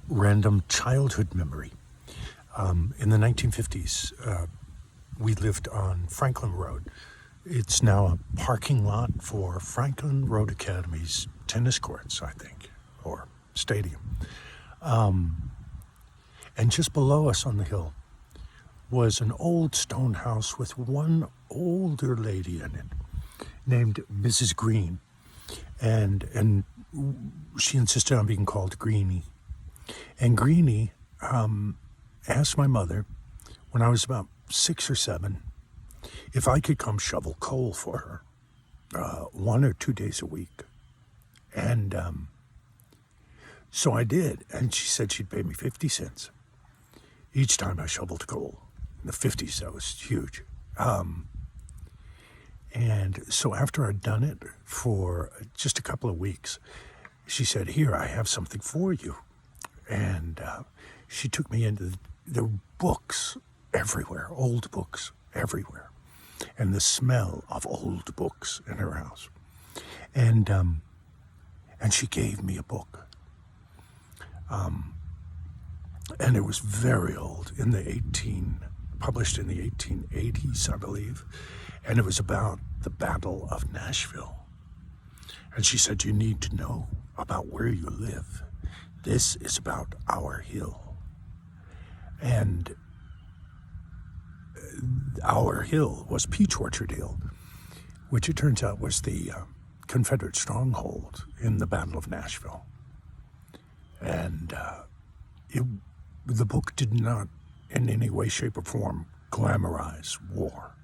Random childhood memory. In the 1950s, we lived on Franklin Road. It's now a parking lot for Franklin Road Academy's tennis courts, I think, or stadium. And just below us on the hill was an old stone house with one older lady in it named Mrs. Green. And she insisted on being called Greenie. And Greenie asked my mother, when I was about 6 or 7, if I could come shovel coal for her 1 or 2 days a week. And so I did. And she said she'd pay me 50 cents each time I shoveled coal. In the 50s, that was huge. And so after I'd done it for just a couple of weeks, she said, "Here, I have something for you." And she took me into the books everywhere, old books everywhere, and the smell of old books in her house. And she gave me a book. And it was very old, published in the 1880s, I believe. And it was about the Battle of Nashville. And she said, "You need to know about where you live. This is about our hill." And our hill was Peach Orchard Hill, which it turns out was the Confederate stronghold in the Battle of Nashville. And the book did not in any way, shape, or form glamorize war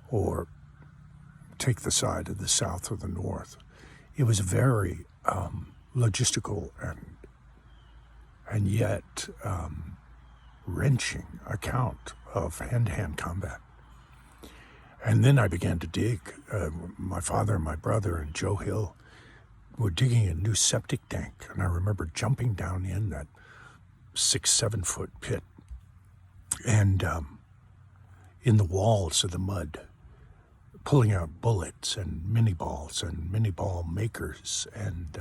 or take the side of the South or the North. It was a very logistical and yet wrenching account of hand-to-hand combat. And then I began to dig. My father and my brother and Joe Hill were digging a new septic tank, and I remember jumping down in that 6-7 foot pit and in the walls of the mud, pulling out bullets and mini balls and mini ball makers, and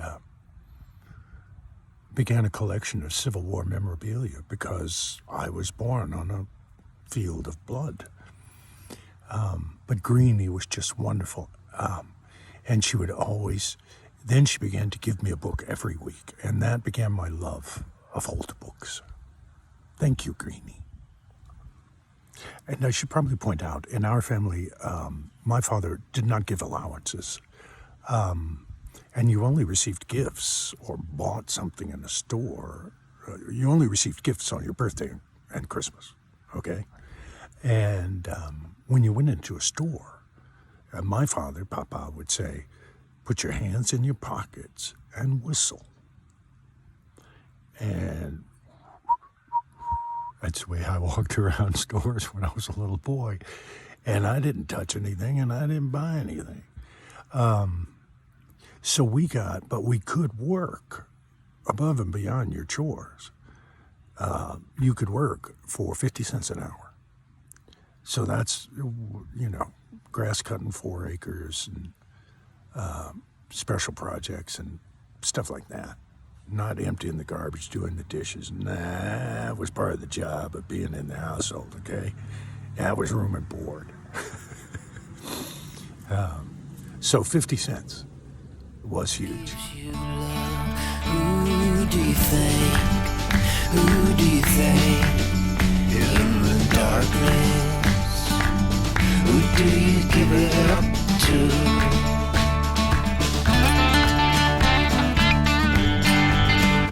began a collection of Civil War memorabilia because I was born on a field of blood. But Greenie was just wonderful. And she would always, then she began to give me a book every week, and that began my love of old books. Thank you, Greenie. And I should probably point out, in our family, my father did not give allowances. And you only received gifts or bought something in a store. You only received gifts on your birthday and Christmas, okay? And when you went into a store, my father, Papa, would say, "Put your hands in your pockets and whistle." And that's the way I walked around stores when I was a little boy. And I didn't touch anything and I didn't buy anything. So we could work above and beyond your chores. You could work for 50 cents an hour. So that's, grass cutting 4 acres and special projects and stuff like that. Not emptying the garbage, doing the dishes. That was part of the job of being in the household, okay? That was room and board. So 50 cents was huge. Who do you think? Who do you think? In the darkness, who do you give it up to?